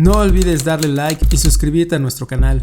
No olvides darle like y suscribirte a nuestro canal.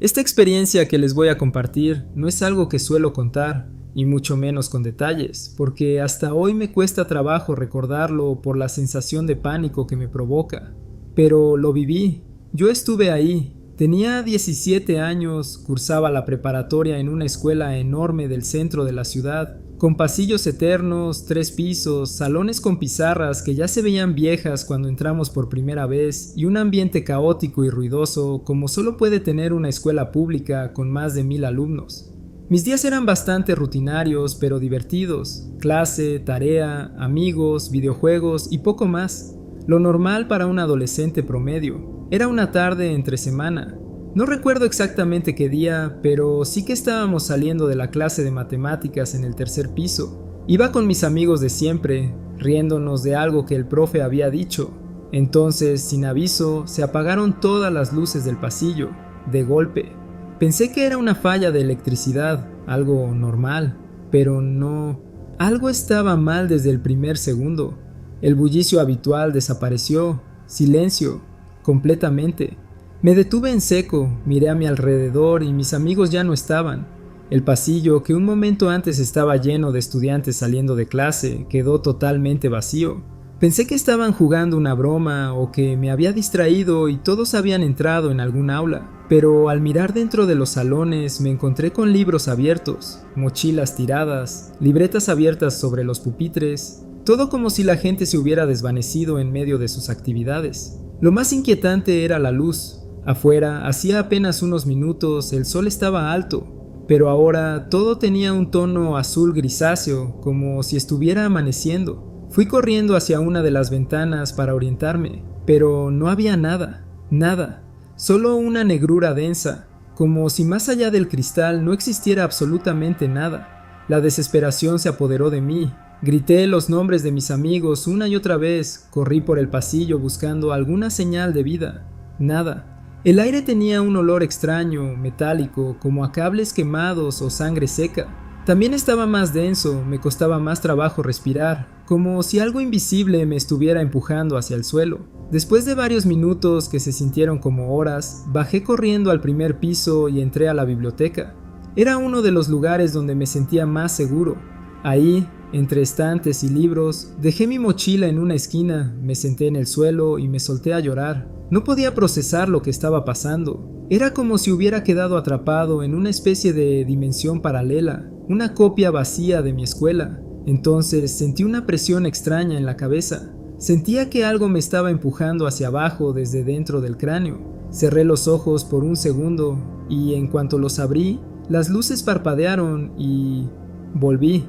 Esta experiencia que les voy a compartir no es algo que suelo contar, y mucho menos con detalles, porque hasta hoy me cuesta trabajo recordarlo por la sensación de pánico que me provoca. Pero lo viví, yo estuve ahí. Tenía 17 años, cursaba la preparatoria en una escuela enorme del centro de la ciudad, con pasillos eternos, 3 pisos, salones con pizarras que ya se veían viejas cuando entramos por primera vez y un ambiente caótico y ruidoso como solo puede tener una escuela pública con más de 1000 alumnos. Mis días eran bastante rutinarios pero divertidos, clase, tarea, amigos, videojuegos y poco más. Lo normal para un adolescente promedio. Era una tarde entre semana. No recuerdo exactamente qué día, pero sí que estábamos saliendo de la clase de matemáticas en el 3er piso. Iba con mis amigos de siempre, riéndonos de algo que el profe había dicho. Entonces, sin aviso, se apagaron todas las luces del pasillo, de golpe. Pensé que era una falla de electricidad, algo normal, pero no. Algo estaba mal desde el primer segundo. El bullicio habitual desapareció, silencio, completamente. Me detuve en seco, miré a mi alrededor y mis amigos ya no estaban. El pasillo, que un momento antes estaba lleno de estudiantes saliendo de clase, quedó totalmente vacío. Pensé que estaban jugando una broma o que me había distraído y todos habían entrado en algún aula. Pero al mirar dentro de los salones me encontré con libros abiertos, mochilas tiradas, libretas abiertas sobre los pupitres, todo como si la gente se hubiera desvanecido en medio de sus actividades. Lo más inquietante era la luz. Afuera, hacía apenas unos minutos, el sol estaba alto, pero ahora todo tenía un tono azul grisáceo, como si estuviera amaneciendo. Fui corriendo hacia una de las ventanas para orientarme, pero no había nada, nada, solo una negrura densa, como si más allá del cristal no existiera absolutamente nada. La desesperación se apoderó de mí. Grité los nombres de mis amigos una y otra vez, corrí por el pasillo buscando alguna señal de vida. Nada. El aire tenía un olor extraño, metálico, como a cables quemados o sangre seca. También estaba más denso, me costaba más trabajo respirar, como si algo invisible me estuviera empujando hacia el suelo. Después de varios minutos que se sintieron como horas, bajé corriendo al 1er piso y entré a la biblioteca. Era uno de los lugares donde me sentía más seguro. Ahí, entre estantes y libros, dejé mi mochila en una esquina, me senté en el suelo y me solté a llorar. No podía procesar lo que estaba pasando. Era como si hubiera quedado atrapado en una especie de dimensión paralela, una copia vacía de mi escuela. Entonces sentí una presión extraña en la cabeza. Sentía que algo me estaba empujando hacia abajo desde dentro del cráneo. Cerré los ojos por un segundo y en cuanto los abrí, las luces parpadearon y volví.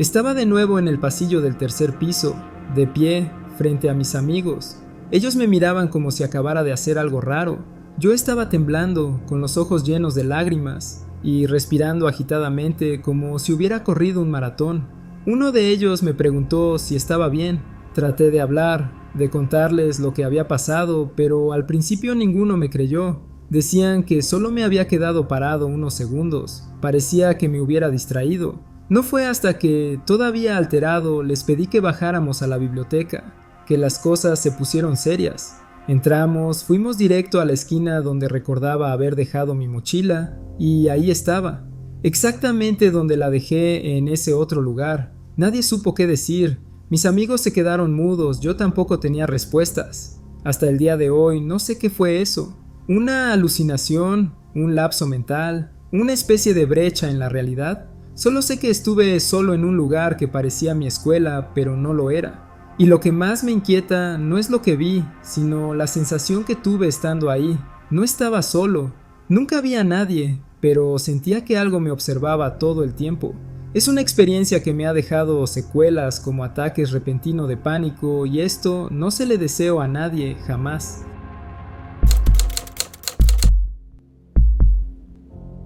Estaba de nuevo en el pasillo del 3er piso, de pie, frente a mis amigos. Ellos me miraban como si acabara de hacer algo raro. Yo estaba temblando, con los ojos llenos de lágrimas, y respirando agitadamente como si hubiera corrido un maratón. Uno de ellos me preguntó si estaba bien. Traté de hablar, de contarles lo que había pasado, pero al principio ninguno me creyó. Decían que solo me había quedado parado unos segundos. Parecía que me hubiera distraído. No fue hasta que, todavía alterado, les pedí que bajáramos a la biblioteca, que las cosas se pusieron serias. Entramos, fuimos directo a la esquina donde recordaba haber dejado mi mochila, y ahí estaba, exactamente donde la dejé en ese otro lugar. Nadie supo qué decir, mis amigos se quedaron mudos, yo tampoco tenía respuestas. Hasta el día de hoy no sé qué fue eso, una alucinación, un lapso mental, una especie de brecha en la realidad. Solo sé que estuve solo en un lugar que parecía mi escuela, pero no lo era. Y lo que más me inquieta no es lo que vi, sino la sensación que tuve estando ahí. No estaba solo, nunca había nadie, pero sentía que algo me observaba todo el tiempo. Es una experiencia que me ha dejado secuelas como ataques repentinos de pánico y esto no se le deseo a nadie jamás.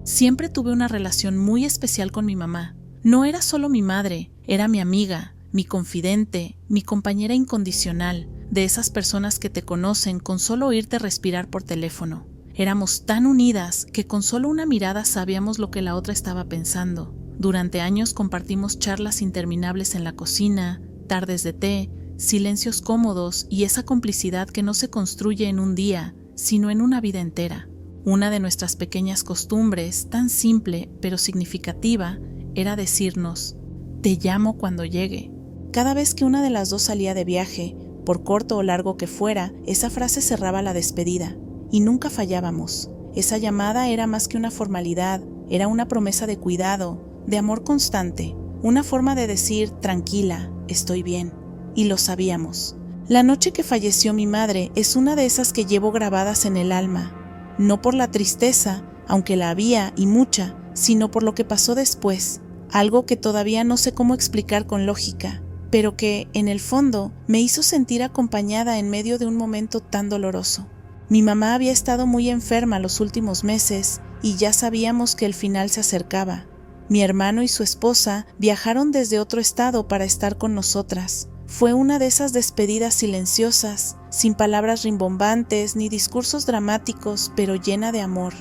Siempre tuve una relación muy especial con mi mamá. No era solo mi madre, era mi amiga, mi confidente, mi compañera incondicional, de esas personas que te conocen con solo oírte respirar por teléfono. Éramos tan unidas que con solo una mirada sabíamos lo que la otra estaba pensando. Durante años compartimos charlas interminables en la cocina, tardes de té, silencios cómodos y esa complicidad que no se construye en un día, sino en una vida entera. Una de nuestras pequeñas costumbres, tan simple pero significativa, era decirnos: te llamo cuando llegue. Cada vez que una de las dos salía de viaje, por corto o largo que fuera, esa frase cerraba la despedida, y nunca fallábamos. Esa llamada era más que una formalidad, era una promesa de cuidado, de amor constante, una forma de decir: tranquila, estoy bien. Y lo sabíamos. La noche que falleció mi madre es una de esas que llevo grabadas en el alma, no por la tristeza, aunque la había y mucha, sino por lo que pasó después, algo que todavía no sé cómo explicar con lógica, pero que, en el fondo, me hizo sentir acompañada en medio de un momento tan doloroso. Mi mamá había estado muy enferma los últimos meses y ya sabíamos que el final se acercaba. Mi hermano y su esposa viajaron desde otro estado para estar con nosotras. Fue una de esas despedidas silenciosas, sin palabras rimbombantes ni discursos dramáticos, pero llena de amor.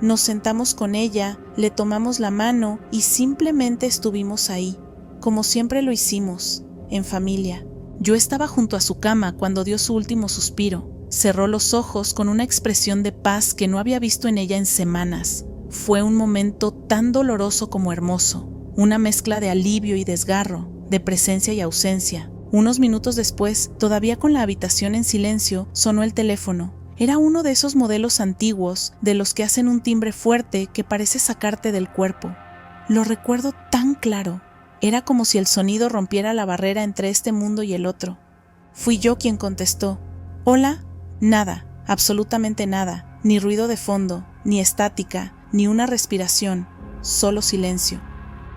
Nos sentamos con ella, le tomamos la mano y simplemente estuvimos ahí, como siempre lo hicimos, en familia. Yo estaba junto a su cama cuando dio su último suspiro. Cerró los ojos con una expresión de paz que no había visto en ella en semanas. Fue un momento tan doloroso como hermoso, una mezcla de alivio y desgarro, de presencia y ausencia. Unos minutos después, todavía con la habitación en silencio, sonó el teléfono. Era uno de esos modelos antiguos, de los que hacen un timbre fuerte que parece sacarte del cuerpo. Lo recuerdo tan claro. Era como si el sonido rompiera la barrera entre este mundo y el otro. Fui yo quien contestó. ¿Hola? Nada, absolutamente nada, ni ruido de fondo, ni estática, ni una respiración, solo silencio.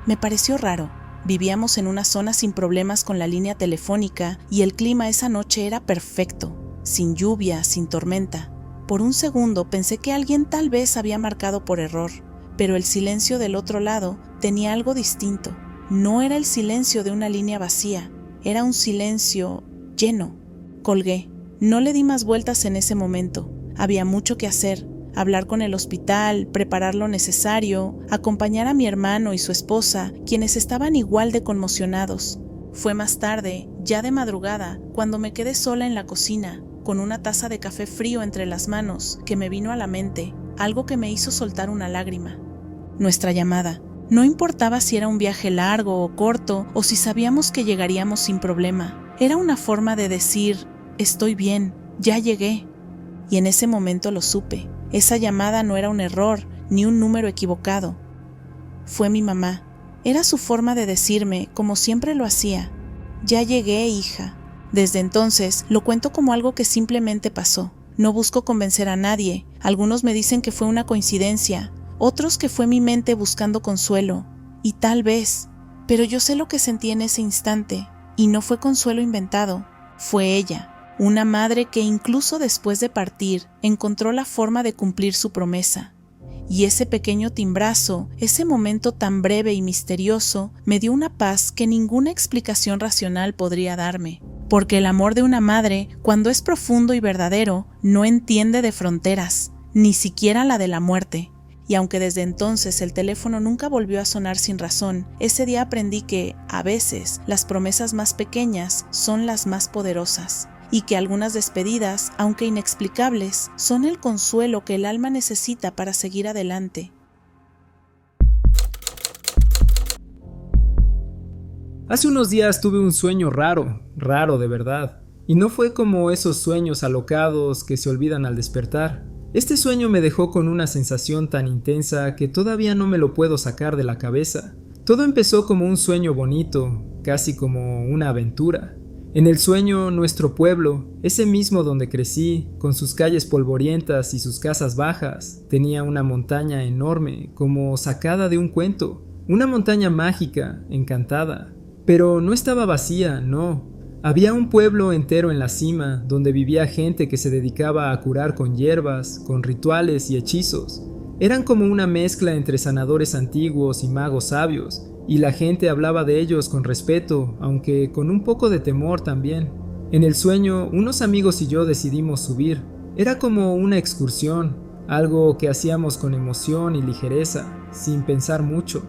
Me pareció raro. Vivíamos en una zona sin problemas con la línea telefónica y el clima esa noche era perfecto, sin lluvia, sin tormenta. Por un segundo pensé que alguien tal vez había marcado por error, pero el silencio del otro lado tenía algo distinto. No era el silencio de una línea vacía, era un silencio lleno. Colgué. No le di más vueltas en ese momento. Había mucho que hacer. Hablar con el hospital, preparar lo necesario, acompañar a mi hermano y su esposa, quienes estaban igual de conmocionados. Fue más tarde, ya de madrugada, cuando me quedé sola en la cocina, con una taza de café frío entre las manos, que me vino a la mente, algo que me hizo soltar una lágrima. Nuestra llamada. No importaba si era un viaje largo o corto, o si sabíamos que llegaríamos sin problema. Era una forma de decir: estoy bien, ya llegué. Y en ese momento lo supe. Esa llamada no era un error, ni un número equivocado. Fue mi mamá. Era su forma de decirme, como siempre lo hacía: ya llegué, hija. Desde entonces, lo cuento como algo que simplemente pasó. No busco convencer a nadie. Algunos me dicen que fue una coincidencia, otros que fue mi mente buscando consuelo. Y tal vez, pero yo sé lo que sentí en ese instante, y no fue consuelo inventado, fue ella. Una madre que incluso después de partir encontró la forma de cumplir su promesa. Y ese pequeño timbrazo, ese momento tan breve y misterioso, me dio una paz que ninguna explicación racional podría darme. Porque el amor de una madre, cuando es profundo y verdadero, no entiende de fronteras, ni siquiera la de la muerte. Y aunque desde entonces el teléfono nunca volvió a sonar sin razón, ese día aprendí que, a veces, las promesas más pequeñas son las más poderosas. Y que algunas despedidas, aunque inexplicables, son el consuelo que el alma necesita para seguir adelante. Hace unos días tuve un sueño raro de verdad. Y no fue como esos sueños alocados que se olvidan al despertar. Este sueño me dejó con una sensación tan intensa que todavía no me lo puedo sacar de la cabeza. Todo empezó como un sueño bonito, casi como una aventura. En el sueño, nuestro pueblo, ese mismo donde crecí, con sus calles polvorientas y sus casas bajas, tenía una montaña enorme, como sacada de un cuento. Una montaña mágica, encantada. Pero no estaba vacía, no. Había un pueblo entero en la cima, donde vivía gente que se dedicaba a curar con hierbas, con rituales y hechizos. Eran como una mezcla entre sanadores antiguos y magos sabios, y la gente hablaba de ellos con respeto, aunque con un poco de temor también. En el sueño, unos amigos y yo decidimos subir. Era como una excursión, algo que hacíamos con emoción y ligereza, sin pensar mucho.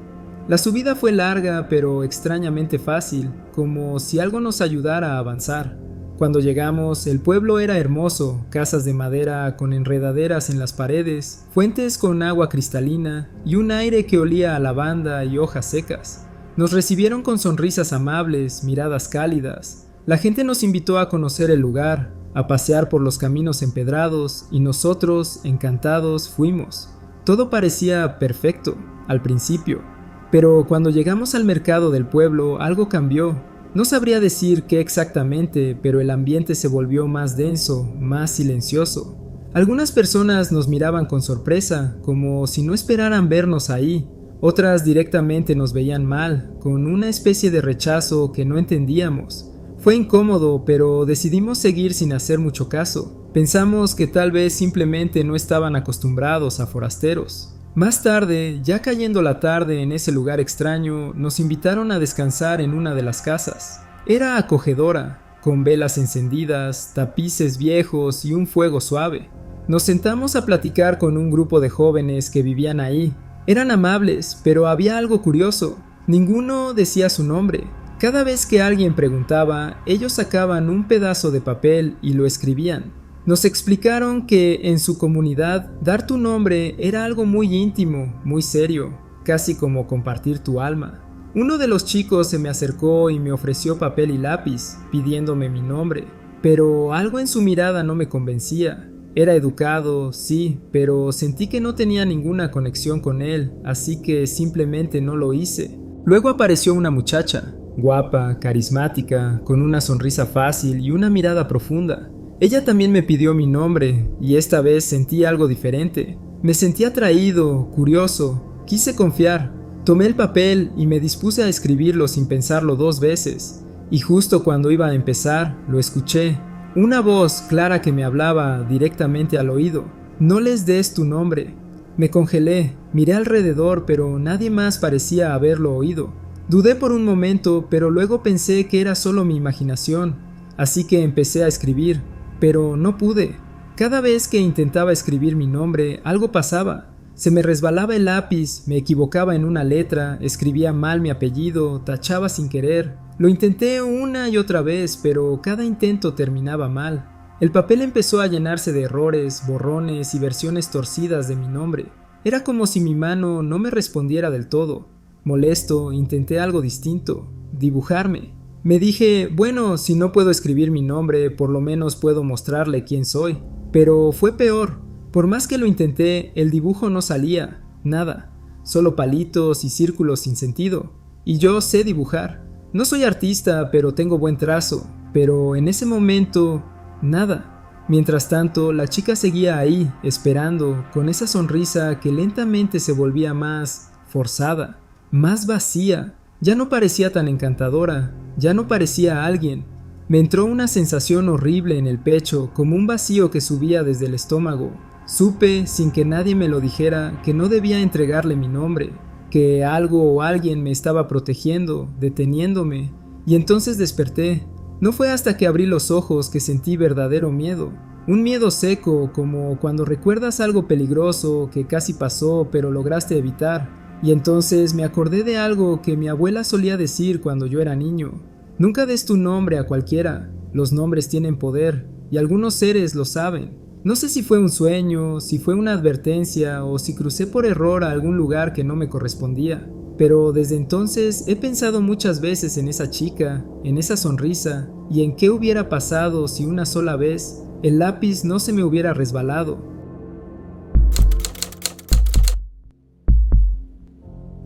La subida fue larga pero extrañamente fácil, como si algo nos ayudara a avanzar. Cuando llegamos, el pueblo era hermoso, casas de madera con enredaderas en las paredes, fuentes con agua cristalina y un aire que olía a lavanda y hojas secas. Nos recibieron con sonrisas amables, miradas cálidas. La gente nos invitó a conocer el lugar, a pasear por los caminos empedrados y nosotros, encantados, fuimos. Todo parecía perfecto, al principio, pero cuando llegamos al mercado del pueblo algo cambió. No sabría decir qué exactamente, pero el ambiente se volvió más denso, más silencioso. Algunas personas nos miraban con sorpresa, como si no esperaran vernos ahí. Otras directamente nos veían mal, con una especie de rechazo que no entendíamos. Fue incómodo, pero decidimos seguir sin hacer mucho caso. Pensamos que tal vez simplemente no estaban acostumbrados a forasteros. Más tarde, ya cayendo la tarde en ese lugar extraño, nos invitaron a descansar en una de las casas. Era acogedora, con velas encendidas, tapices viejos y un fuego suave. Nos sentamos a platicar con un grupo de jóvenes que vivían ahí. Eran amables, pero había algo curioso. Ninguno decía su nombre. Cada vez que alguien preguntaba, ellos sacaban un pedazo de papel y lo escribían. Nos explicaron que en su comunidad dar tu nombre era algo muy íntimo, muy serio, casi como compartir tu alma. Uno de los chicos se me acercó y me ofreció papel y lápiz, pidiéndome mi nombre, pero algo en su mirada no me convencía. Era educado, sí, pero sentí que no tenía ninguna conexión con él, así que simplemente no lo hice. Luego apareció una muchacha, guapa, carismática, con una sonrisa fácil y una mirada profunda. Ella también me pidió mi nombre, y esta vez sentí algo diferente. Me sentí atraído, curioso, quise confiar. Tomé el papel y me dispuse a escribirlo sin pensarlo 2 veces. Y justo cuando iba a empezar, lo escuché. Una voz clara que me hablaba directamente al oído. No les des tu nombre. Me congelé, miré alrededor, pero nadie más parecía haberlo oído. Dudé por un momento, pero luego pensé que era solo mi imaginación. Así que empecé a escribir. Pero no pude. Cada vez que intentaba escribir mi nombre, algo pasaba. Se me resbalaba el lápiz, me equivocaba en una letra, escribía mal mi apellido, tachaba sin querer. Lo intenté una y otra vez, pero cada intento terminaba mal. El papel empezó a llenarse de errores, borrones y versiones torcidas de mi nombre. Era como si mi mano no me respondiera del todo. Molesto, intenté algo distinto, dibujarme. Me dije, bueno, si no puedo escribir mi nombre, por lo menos puedo mostrarle quién soy. Pero fue peor. Por más que lo intenté, el dibujo no salía, nada. Solo palitos y círculos sin sentido. Y yo sé dibujar. No soy artista, pero tengo buen trazo. Pero en ese momento, nada. Mientras tanto, la chica seguía ahí, esperando, con esa sonrisa que lentamente se volvía más forzada, más vacía. Ya no parecía tan encantadora, ya no parecía alguien. Me entró una sensación horrible en el pecho, como un vacío que subía desde el estómago. Supe, sin que nadie me lo dijera, que no debía entregarle mi nombre, que algo o alguien me estaba protegiendo, deteniéndome, y entonces desperté. No fue hasta que abrí los ojos que sentí verdadero miedo. Un miedo seco, como cuando recuerdas algo peligroso que casi pasó pero lograste evitar. Y entonces me acordé de algo que mi abuela solía decir cuando yo era niño. Nunca des tu nombre a cualquiera, los nombres tienen poder, y algunos seres lo saben. No sé si fue un sueño, si fue una advertencia o si crucé por error a algún lugar que no me correspondía. Pero desde entonces he pensado muchas veces en esa chica, en esa sonrisa, y en qué hubiera pasado si una sola vez el lápiz no se me hubiera resbalado.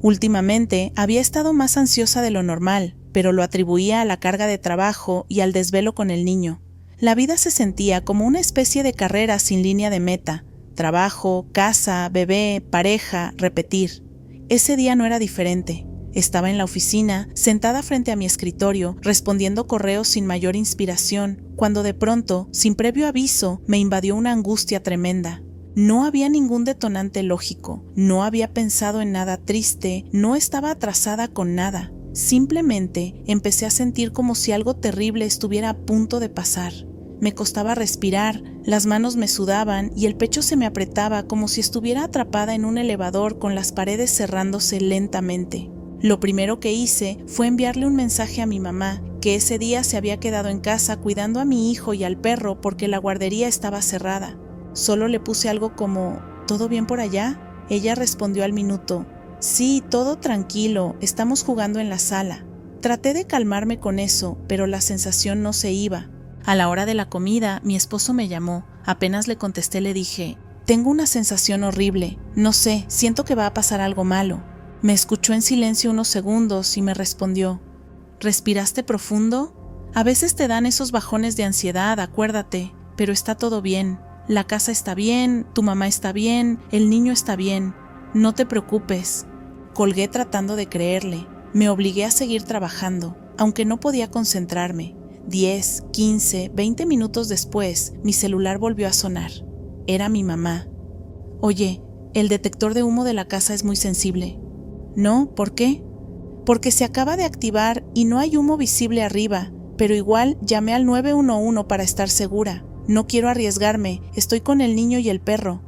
Últimamente había estado más ansiosa de lo normal, pero lo atribuía a la carga de trabajo y al desvelo con el niño. La vida se sentía como una especie de carrera sin línea de meta. Trabajo, casa, bebé, pareja, repetir. Ese día no era diferente. Estaba en la oficina, sentada frente a mi escritorio, respondiendo correos sin mayor inspiración, cuando de pronto, sin previo aviso, me invadió una angustia tremenda. No había ningún detonante lógico, no había pensado en nada triste, no estaba atrasada con nada. Simplemente empecé a sentir como si algo terrible estuviera a punto de pasar. Me costaba respirar, las manos me sudaban y el pecho se me apretaba como si estuviera atrapada en un elevador con las paredes cerrándose lentamente. Lo primero que hice fue enviarle un mensaje a mi mamá, que ese día se había quedado en casa cuidando a mi hijo y al perro porque la guardería estaba cerrada. Solo le puse algo como, ¿todo bien por allá? Ella respondió al minuto, sí, todo tranquilo, estamos jugando en la sala. Traté de calmarme con eso, pero la sensación no se iba. A la hora de la comida, mi esposo me llamó. Apenas le contesté, le dije, tengo una sensación horrible, no sé, siento que va a pasar algo malo. Me escuchó en silencio unos segundos y me respondió, ¿respiraste profundo? A veces te dan esos bajones de ansiedad, acuérdate, pero está todo bien. La casa está bien, tu mamá está bien, el niño está bien. No te preocupes. Colgué tratando de creerle. Me obligué a seguir trabajando, aunque no podía concentrarme. 10, 15, 20 minutos después, mi celular volvió a sonar. Era mi mamá. Oye, el detector de humo de la casa es muy sensible. No, ¿por qué? Porque se acaba de activar y no hay humo visible arriba, pero igual llamé al 911 para estar segura. No quiero arriesgarme, estoy con el niño y el perro.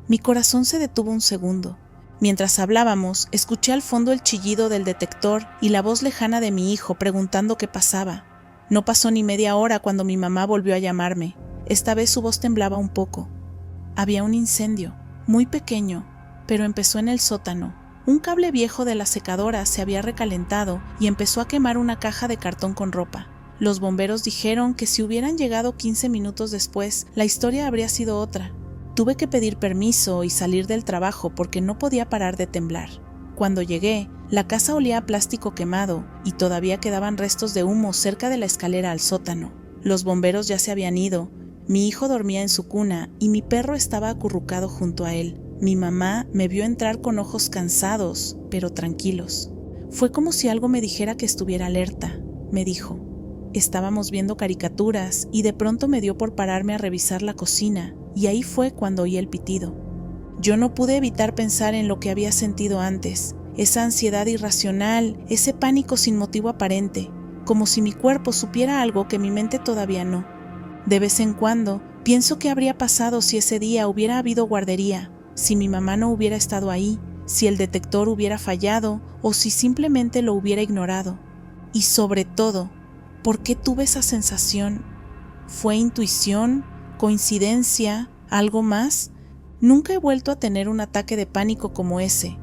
Mi corazón se detuvo un segundo. Mientras hablábamos, escuché al fondo el chillido del detector y la voz lejana de mi hijo preguntando qué pasaba. No pasó ni media hora cuando mi mamá volvió a llamarme. Esta vez su voz temblaba un poco. Había un incendio, muy pequeño, pero empezó en el sótano. Un cable viejo de la secadora se había recalentado y empezó a quemar una caja de cartón con ropa. Los bomberos dijeron que si hubieran llegado 15 minutos después, la historia habría sido otra. Tuve que pedir permiso y salir del trabajo porque no podía parar de temblar. Cuando llegué, la casa olía a plástico quemado y todavía quedaban restos de humo cerca de la escalera al sótano. Los bomberos ya se habían ido, mi hijo dormía en su cuna y mi perro estaba acurrucado junto a él. Mi mamá me vio entrar con ojos cansados, pero tranquilos. Fue como si algo me dijera que estuviera alerta, me dijo. Estábamos viendo caricaturas y de pronto me dio por pararme a revisar la cocina, y ahí fue cuando oí el pitido. Yo no pude evitar pensar en lo que había sentido antes, esa ansiedad irracional, ese pánico sin motivo aparente, como si mi cuerpo supiera algo que mi mente todavía no. De vez en cuando, pienso qué habría pasado si ese día hubiera habido guardería, si mi mamá no hubiera estado ahí, si el detector hubiera fallado o si simplemente lo hubiera ignorado. Y sobre todo, ¿por qué tuve esa sensación? ¿Fue intuición? ¿Coincidencia? ¿Algo más? Nunca he vuelto a tener un ataque de pánico como ese,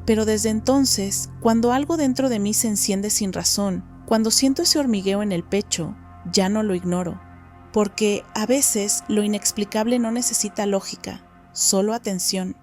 pero desde entonces, cuando algo dentro de mí se enciende sin razón, cuando siento ese hormigueo en el pecho, ya no lo ignoro, porque a veces lo inexplicable no necesita lógica, solo atención.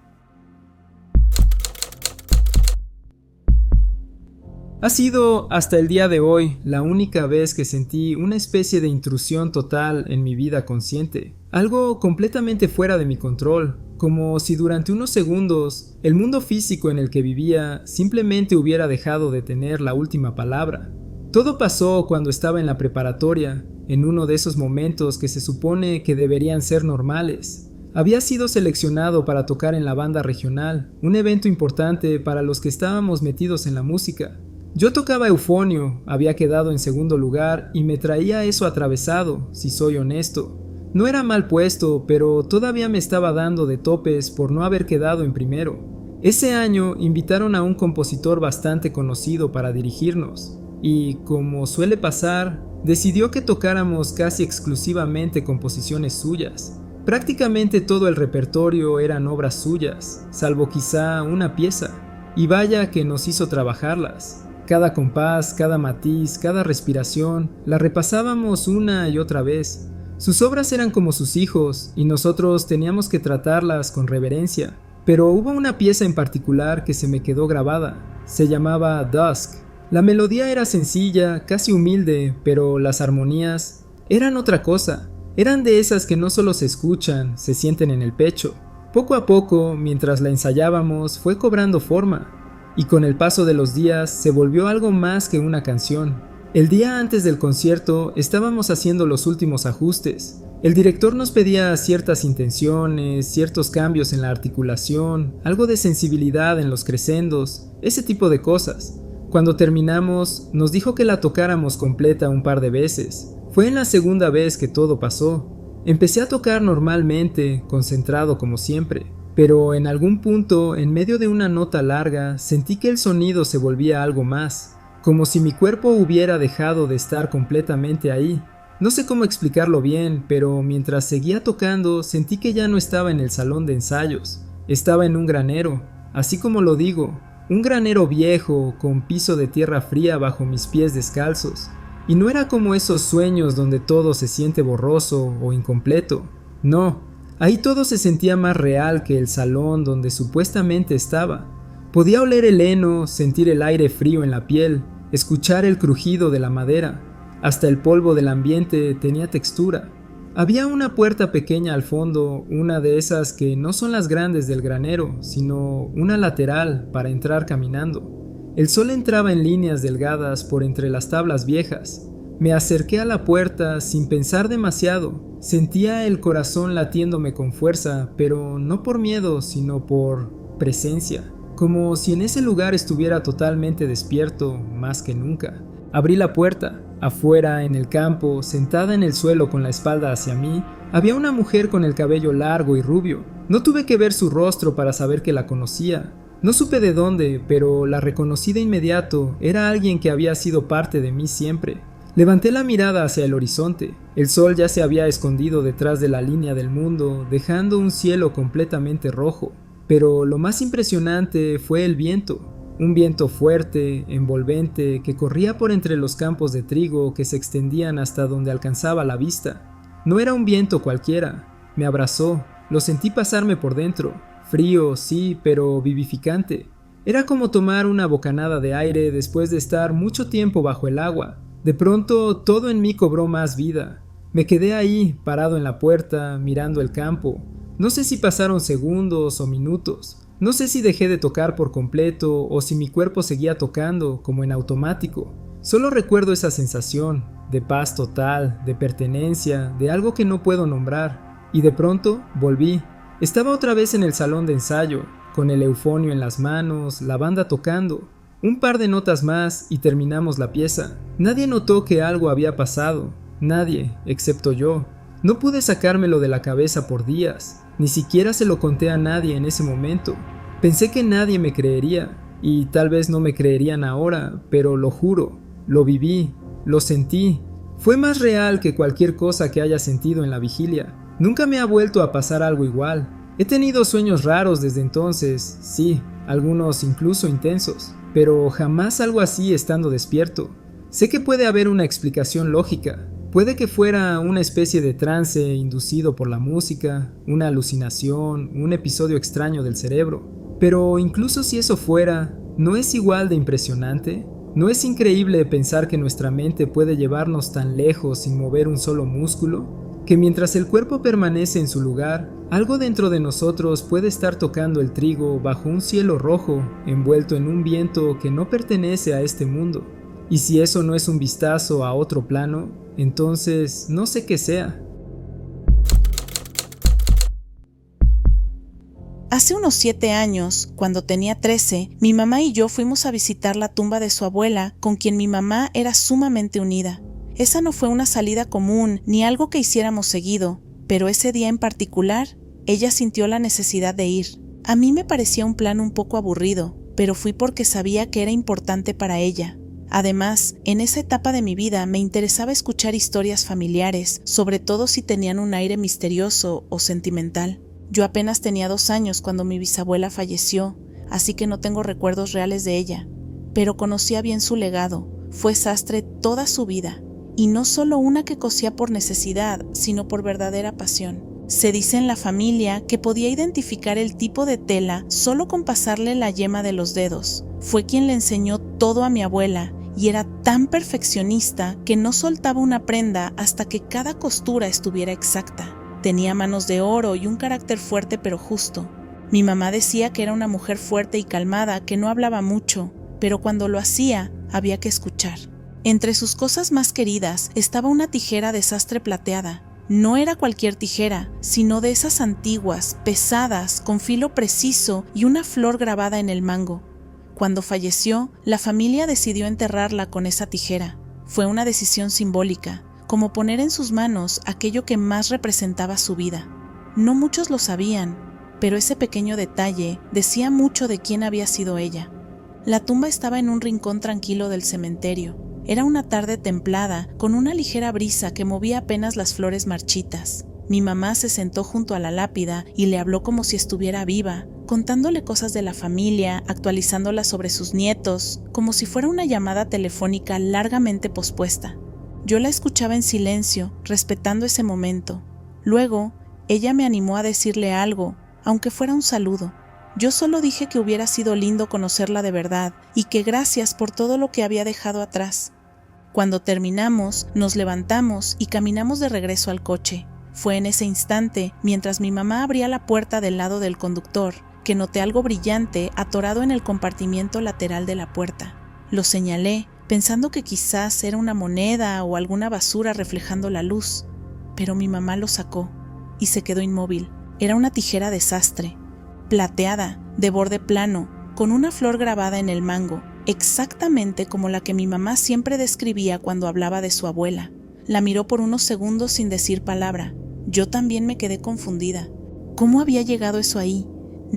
Ha sido hasta el día de hoy la única vez que sentí una especie de intrusión total en mi vida consciente, algo completamente fuera de mi control, como si durante unos segundos el mundo físico en el que vivía simplemente hubiera dejado de tener la última palabra. Todo pasó cuando estaba en la preparatoria, en uno de esos momentos que se supone que deberían ser normales. Había sido seleccionado para tocar en la banda regional, un evento importante para los que estábamos metidos en la música. Yo tocaba eufonio, había quedado en segundo lugar y me traía eso atravesado, si soy honesto. No era mal puesto, pero todavía me estaba dando de topes por no haber quedado en primero. Ese año invitaron a un compositor bastante conocido para dirigirnos, y como suele pasar, decidió que tocáramos casi exclusivamente composiciones suyas. Prácticamente todo el repertorio eran obras suyas, salvo quizá una pieza, y vaya que nos hizo trabajarlas. Cada compás, cada matiz, cada respiración, la repasábamos una y otra vez. Sus obras eran como sus hijos, y nosotros teníamos que tratarlas con reverencia. Pero hubo una pieza en particular que se me quedó grabada. Se llamaba Dusk. La melodía era sencilla, casi humilde, pero las armonías eran otra cosa. Eran de esas que no solo se escuchan, se sienten en el pecho. Poco a poco, mientras la ensayábamos, fue cobrando forma. Y con el paso de los días se volvió algo más que una canción. El día antes del concierto estábamos haciendo los últimos ajustes. El director nos pedía ciertas intenciones, ciertos cambios en la articulación, algo de sensibilidad en los crescendos, ese tipo de cosas. Cuando terminamos, nos dijo que la tocáramos completa un par de veces. Fue en la segunda vez que todo pasó. Empecé a tocar normalmente, concentrado como siempre. Pero en algún punto, en medio de una nota larga, sentí que el sonido se volvía algo más, como si mi cuerpo hubiera dejado de estar completamente ahí. No sé cómo explicarlo bien, pero mientras seguía tocando, sentí que ya no estaba en el salón de ensayos. Estaba en un granero, así como lo digo, un granero viejo, con piso de tierra fría bajo mis pies descalzos. Y no era como esos sueños donde todo se siente borroso o incompleto. No, ahí todo se sentía más real que el salón donde supuestamente estaba. Podía oler el heno, sentir el aire frío en la piel, escuchar el crujido de la madera. Hasta el polvo del ambiente tenía textura. Había una puerta pequeña al fondo, una de esas que no son las grandes del granero, sino una lateral para entrar caminando. El sol entraba en líneas delgadas por entre las tablas viejas. Me acerqué a la puerta sin pensar demasiado. Sentía el corazón latiéndome con fuerza, pero no por miedo, sino por presencia. Como si en ese lugar estuviera totalmente despierto, más que nunca. Abrí la puerta. Afuera, en el campo, sentada en el suelo con la espalda hacia mí, había una mujer con el cabello largo y rubio. No tuve que ver su rostro para saber que la conocía. No supe de dónde, pero la reconocí de inmediato. Era alguien que había sido parte de mí siempre. Levanté la mirada hacia el horizonte. El sol ya se había escondido detrás de la línea del mundo, dejando un cielo completamente rojo. Pero lo más impresionante fue el viento. Un viento fuerte, envolvente, que corría por entre los campos de trigo que se extendían hasta donde alcanzaba la vista. No era un viento cualquiera. Me abrazó. Lo sentí pasarme por dentro. Frío, sí, pero vivificante. Era como tomar una bocanada de aire después de estar mucho tiempo bajo el agua. De pronto, todo en mí cobró más vida. Me quedé ahí, parado en la puerta, mirando el campo. No sé si pasaron segundos o minutos. No sé si dejé de tocar por completo o si mi cuerpo seguía tocando, como en automático. Solo recuerdo esa sensación, de paz total, de pertenencia, de algo que no puedo nombrar. Y de pronto, volví. Estaba otra vez en el salón de ensayo, con el eufonio en las manos, la banda tocando. Un par de notas más y terminamos la pieza. Nadie notó que algo había pasado. Nadie, excepto yo. No pude sacármelo de la cabeza por días. Ni siquiera se lo conté a nadie en ese momento. Pensé que nadie me creería, y tal vez no me creerían ahora, pero lo juro, lo viví, lo sentí. Fue más real que cualquier cosa que haya sentido en la vigilia. Nunca me ha vuelto a pasar algo igual. He tenido sueños raros desde entonces, sí, algunos incluso intensos, pero jamás algo así estando despierto. Sé que puede haber una explicación lógica. Puede que fuera una especie de trance inducido por la música, una alucinación, un episodio extraño del cerebro. Pero incluso si eso fuera, ¿no es igual de impresionante? ¿No es increíble pensar que nuestra mente puede llevarnos tan lejos sin mover un solo músculo? Que mientras el cuerpo permanece en su lugar, algo dentro de nosotros puede estar tocando el trigo bajo un cielo rojo, envuelto en un viento que no pertenece a este mundo. Y si eso no es un vistazo a otro plano, entonces no sé qué sea. Hace unos 7 años, cuando tenía 13, mi mamá y yo fuimos a visitar la tumba de su abuela, con quien mi mamá era sumamente unida. Esa no fue una salida común ni algo que hiciéramos seguido, pero ese día en particular, ella sintió la necesidad de ir. A mí me parecía un plan un poco aburrido, pero fui porque sabía que era importante para ella. Además, en esa etapa de mi vida me interesaba escuchar historias familiares, sobre todo si tenían un aire misterioso o sentimental. Yo apenas tenía 2 años cuando mi bisabuela falleció, así que no tengo recuerdos reales de ella, pero conocía bien su legado. Fue sastre toda su vida, y no solo una que cosía por necesidad, sino por verdadera pasión. Se dice en la familia que podía identificar el tipo de tela solo con pasarle la yema de los dedos. Fue quien le enseñó todo a mi abuela, y era tan perfeccionista que no soltaba una prenda hasta que cada costura estuviera exacta. Tenía manos de oro y un carácter fuerte pero justo. Mi mamá decía que era una mujer fuerte y calmada, que no hablaba mucho, pero cuando lo hacía, había que escuchar. Entre sus cosas más queridas estaba una tijera de sastre plateada. No era cualquier tijera, sino de esas antiguas, pesadas, con filo preciso y una flor grabada en el mango. Cuando falleció, la familia decidió enterrarla con esa tijera. Fue una decisión simbólica, como poner en sus manos aquello que más representaba su vida. No muchos lo sabían, pero ese pequeño detalle decía mucho de quién había sido ella. La tumba estaba en un rincón tranquilo del cementerio. Era una tarde templada, con una ligera brisa que movía apenas las flores marchitas. Mi mamá se sentó junto a la lápida y le habló como si estuviera viva, contándole cosas de la familia, actualizándola sobre sus nietos, como si fuera una llamada telefónica largamente pospuesta. Yo la escuchaba en silencio, respetando ese momento. Luego, ella me animó a decirle algo, aunque fuera un saludo. Yo solo dije que hubiera sido lindo conocerla de verdad y que gracias por todo lo que había dejado atrás. Cuando terminamos, nos levantamos y caminamos de regreso al coche. Fue en ese instante, mientras mi mamá abría la puerta del lado del conductor, que noté algo brillante atorado en el compartimiento lateral de la puerta. Lo señalé, pensando que quizás era una moneda o alguna basura reflejando la luz, pero mi mamá lo sacó y se quedó inmóvil. Era una tijera de sastre, plateada, de borde plano, con una flor grabada en el mango, exactamente como la que mi mamá siempre describía cuando hablaba de su abuela. La miró por unos segundos sin decir palabra. Yo también me quedé confundida. ¿Cómo había llegado eso ahí?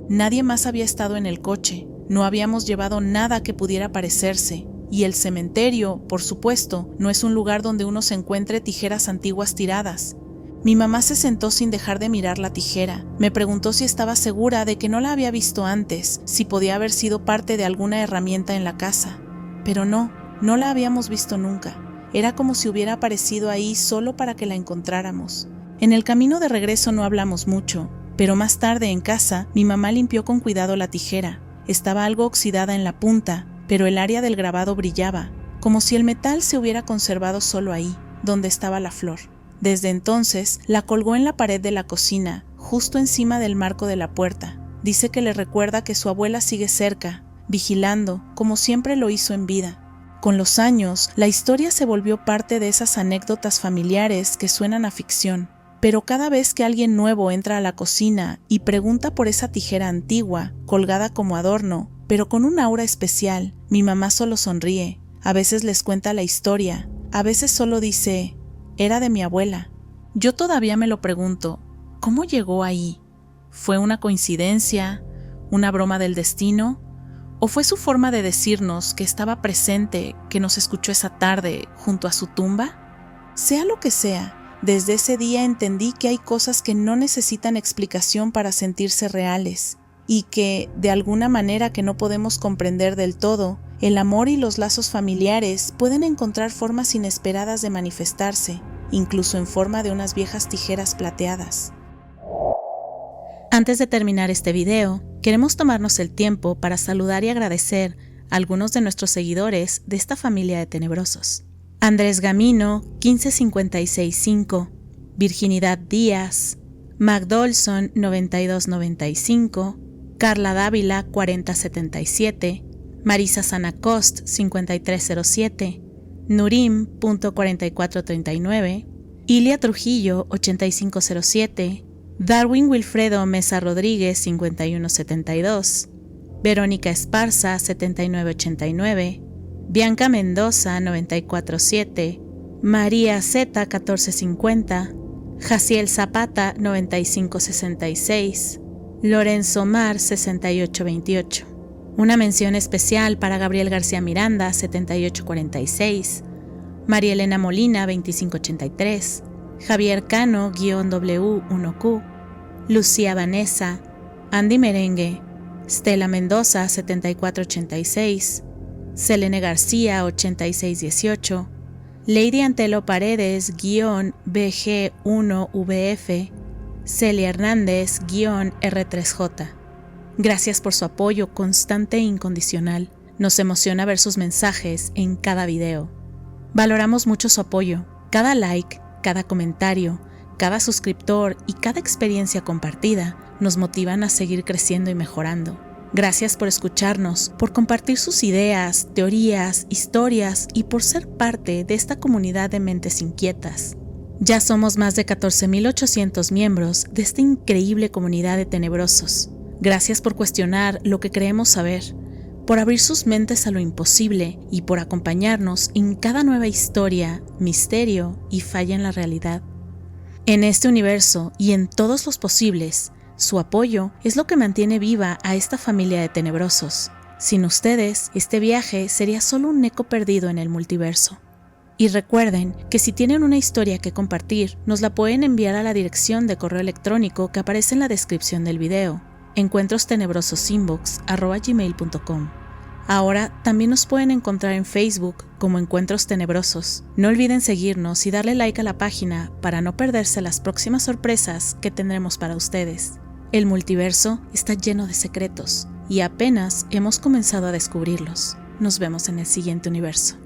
Nadie más había estado en el coche, no habíamos llevado nada que pudiera parecerse, y el cementerio, por supuesto, no es un lugar donde uno se encuentre tijeras antiguas tiradas. Mi mamá se sentó sin dejar de mirar la tijera. Me preguntó si estaba segura de que no la había visto antes, si podía haber sido parte de alguna herramienta en la casa. Pero no la habíamos visto nunca. Era como si hubiera aparecido ahí solo para que la encontráramos. En el camino de regreso no hablamos mucho, pero más tarde en casa mi mamá limpió con cuidado la tijera. Estaba algo oxidada en la punta, pero el área del grabado brillaba, como si el metal se hubiera conservado solo ahí, donde estaba la flor. Desde entonces la colgó en la pared de la cocina, justo encima del marco de la puerta. Dice que le recuerda que su abuela sigue cerca, vigilando, como siempre lo hizo en vida. Con los años, la historia se volvió parte de esas anécdotas familiares que suenan a ficción. Pero cada vez que alguien nuevo entra a la cocina y pregunta por esa tijera antigua, colgada como adorno, pero con un aura especial, mi mamá solo sonríe. A veces les cuenta la historia, a veces solo dice, era de mi abuela. Yo todavía me lo pregunto, ¿cómo llegó ahí? ¿Fue una coincidencia? ¿Una broma del destino? ¿O fue su forma de decirnos que estaba presente, que nos escuchó esa tarde junto a su tumba? Sea lo que sea, desde ese día entendí que hay cosas que no necesitan explicación para sentirse reales, y que, de alguna manera que no podemos comprender del todo, el amor y los lazos familiares pueden encontrar formas inesperadas de manifestarse, incluso en forma de unas viejas tijeras plateadas. Antes de terminar este video, queremos tomarnos el tiempo para saludar y agradecer a algunos de nuestros seguidores de esta familia de tenebrosos. Andrés Gamino, 15565, Virginidad Díaz, Magdolson, 9295, Carla Dávila, 4077, Marisa Sanacost, 5307, Nurim.4439, Ilia Trujillo, 8507, Darwin Wilfredo Mesa Rodríguez, 5172, Verónica Esparza, 7989, Bianca Mendoza, 947, María Z, 1450, Jaciel Zapata, 9566, Lorenzo Mar, 6828. Una mención especial para Gabriel García Miranda, 7846, María Elena Molina, 2583, Javier Cano, -W1Q, Lucía Vanessa, Andy Merengue, Stella Mendoza, 7486, Selene García, 8618, Lady Antelo Paredes, -BG1VF, Celia Hernández, -R3J. Gracias por su apoyo constante e incondicional. Nos emociona ver sus mensajes en cada video. Valoramos mucho su apoyo. Cada like, cada comentario, cada suscriptor y cada experiencia compartida nos motivan a seguir creciendo y mejorando. Gracias por escucharnos, por compartir sus ideas, teorías, historias y por ser parte de esta comunidad de mentes inquietas. Ya somos más de 14,800 miembros de esta increíble comunidad de tenebrosos. Gracias por cuestionar lo que creemos saber, por abrir sus mentes a lo imposible y por acompañarnos en cada nueva historia, misterio y falla en la realidad. En este universo y en todos los posibles, Su apoyo es lo que mantiene viva a esta familia de tenebrosos. Sin ustedes, este viaje sería solo un eco perdido en el multiverso. Y recuerden que si tienen una historia que compartir, nos la pueden enviar a la dirección de correo electrónico que aparece en la descripción del video, encuentrostenebrosos@gmail.com. Ahora también nos pueden encontrar en Facebook como Encuentros Tenebrosos. No olviden seguirnos y darle like a la página para no perderse las próximas sorpresas que tendremos para ustedes. El multiverso está lleno de secretos y apenas hemos comenzado a descubrirlos. Nos vemos en el siguiente universo.